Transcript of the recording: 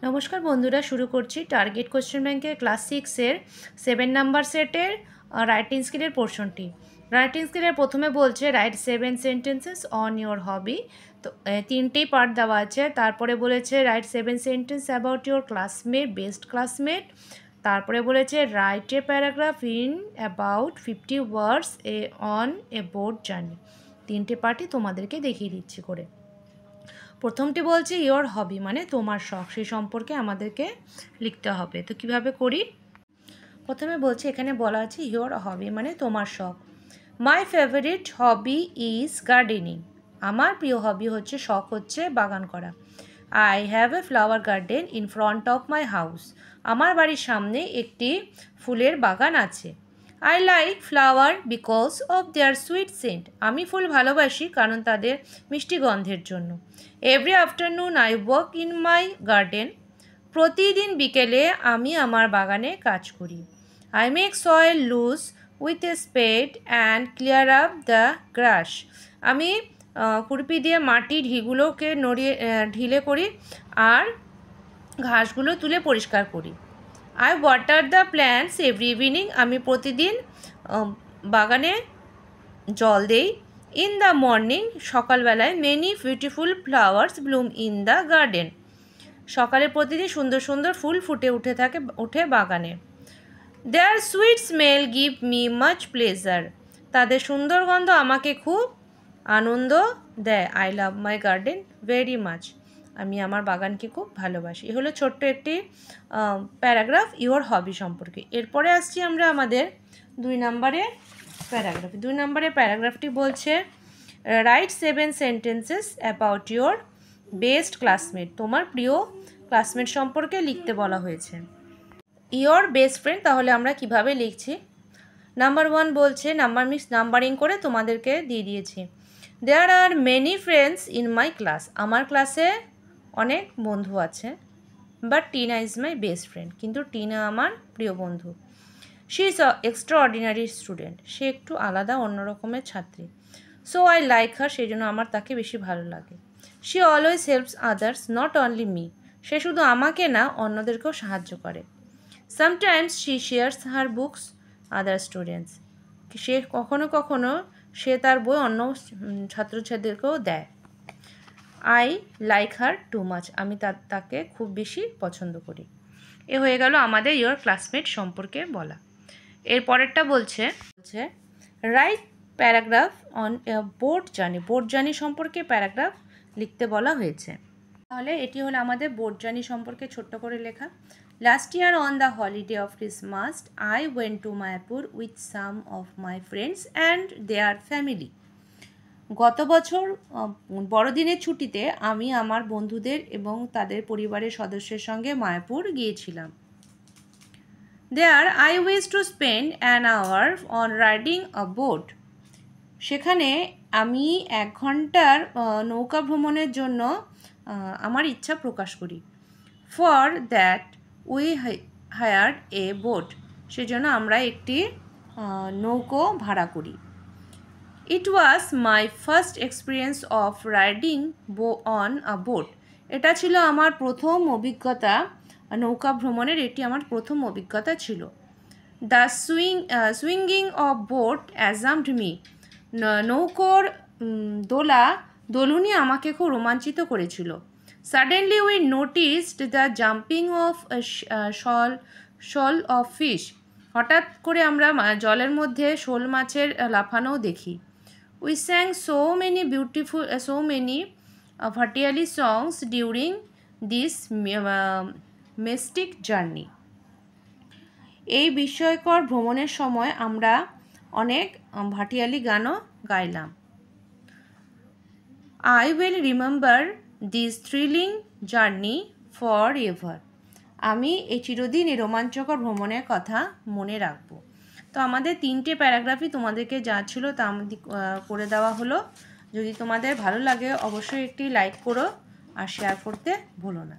নমস্কার বন্ধুরা, শুরু করছি টার্গেট কোশ্চেন ব্যাংকের ক্লাস 6-এর 7 নাম্বার সেটের রাইটিং স্কিলের পোর্শনটি। রাইটিং স্কিলের প্রথমে বলছে right 7 sentences on your hobby. তো তিনটেই পার্ট দেওয়া আছে। তারপরে বলেছে right 7 sentence about your classmate, best classmate. তারপরে বলেছে write a paragraph in about 50 words on a boat journey. তিনটে পার্টই তোমাদেরকে দেখিয়ে দিচ্ছি করে। প্রথমটি বলছে ইয়োর হবি মানে তোমার শখ, সেই সম্পর্কে আমাদেরকে লিখতে হবে। তো কিভাবে করি? প্রথমে বলছে, এখানে বলা আছে ইয়োর হবি মানে তোমার শখ। My favourite hobby is gardening. আমার প্রিয় হবি হচ্ছে, শখ হচ্ছে বাগান করা। I have a flower garden in front of my house. আমার বাড়ির সামনে একটি ফুলের বাগান আছে। I like flower because of their sweet scent. আমি ফুল ভালোবাসি কারণ তাদের মিষ্টি গন্ধের জন্য। Every afternoon I walk in my garden. প্রতিদিন বিকেলে আমি আমার বাগানে কাজ করি। I make soil loose with A স্পেড and clear up the grass. আমি খুরপি দিয়ে মাটি ঢিগুলোকে ঢিলে করি আর ঘাসগুলো তুলে পরিষ্কার করি। I water the plants every evening. আমি প্রতিদিন বাগানে জল দেই। ইন দ্য মর্নিং, সকালবেলায় many beautiful flowers bloom in the garden. সকালে প্রতিদিন সুন্দর সুন্দর ফুল ফুটে উঠে বাগানে। Their sweet smell give me much pleasure. তাদের সুন্দর গন্ধ আমাকে খুব আনন্দ দেয়। I love my garden very much. আমি আমার বাগানকে খুব ভালোবাসি। এ হলো ছোট্ট একটি প্যারাগ্রাফ ইয়োর হবি সম্পর্কে। এরপরে আসছি আমরা আমাদের 2 নম্বরে প্যারাগ্রাফ। 2 নম্বরে প্যারাগ্রাফটি বলছে right 7 sentences about your best classmate. তোমার প্রিয় ক্লাসমেট সম্পর্কে লিখতে বলা হয়েছে। ইয়োর বেস্ট ফ্রেন্ড, তাহলে আমরা কিভাবে লিখছি? নাম্বার 1 বলছে, নাম্বারিং করে তোমাদেরকে দিয়ে দিয়েছি। There are many friends in my class. আমার ক্লাসে অনেক বন্ধু আছে। But Tina is my best friend. কিন্তু টিনা আমার প্রিয় বন্ধু। She is extraordinary student. সে একটু আলাদা, অন্য রকমের ছাত্রী। সো আই লাইক হার, সেই জন্য আমার তাকে বেশি ভালো লাগে। She always helps others not only me. সে শুধু আমাকে না, অন্যদেরকেও সাহায্য করে। Sometimes she shares her books other students. সে কখনো কখনো সে তার বই অন্য ছাত্রছাত্রীদেরকেও দেয়। I like her too much. আমি তাকে খুব বেশি পছন্দ করি। এ হয়ে গেল আমাদের ইয়োর ক্লাসমেট সম্পর্কে বলা। এর পরেরটা বলছে write paragraph on boat journey. Boat journey সম্পর্কে প্যারাগ্রাফ লিখতে বলা হয়েছে। তাহলে এটি হলো আমাদের বোট জার্নি সম্পর্কে ছোট্ট করে লেখা। Last year on the holiday of Christmas I went to Mayapur with some of my friends and there family. গত বছর বড়দিনের ছুটিতে আমি আমার বন্ধুদের এবং তাদের পরিবারের সদস্যের সঙ্গে মায়াপুর গিয়েছিলাম। There I wish to spend an hour on riding a boat. সেখানে আমি 1 ঘন্টার নৌকা ভ্রমণের জন্য আমার ইচ্ছা প্রকাশ করি। For that we hired a boat. সেজন্য আমরা একটি নৌকো ভাড়া করি। It was my first experience of riding on a boat. এটা ছিল আমার প্রথম অভিজ্ঞতা, নৌকা ভ্রমণের এটি আমার প্রথম অভিজ্ঞতা ছিল। দ্য সুইঙ্গিং অফ বোট অ্যাজাম্ড মি। নৌকোর দোলুনি আমাকে খুব রোমাঞ্চিত করেছিল। Suddenly we noticed the jumping of shoal of fish. হঠাৎ করে আমরা জলের মধ্যে শোল মাছের লাফানোও দেখি। We sang so many bhatiali songs during this mystic journey. এই বিস্ময়কর ভ্রমণের সময় আমরা অনেক ভাটিয়ালি গানও গাইলাম। I will remember this thrilling journey forever. আমি চিরদিন এই রোমাঞ্চকর ভ্রমণের কথা মনে রাখব। তো আমাদের 3টে প্যারাগ্রাফই তোমাদেরকে যা ছিল তা করে দেওয়া হলো। যদি তোমাদের ভালো লাগে অবশ্যই একটি লাইক করো আর শেয়ার করতে ভুলো না।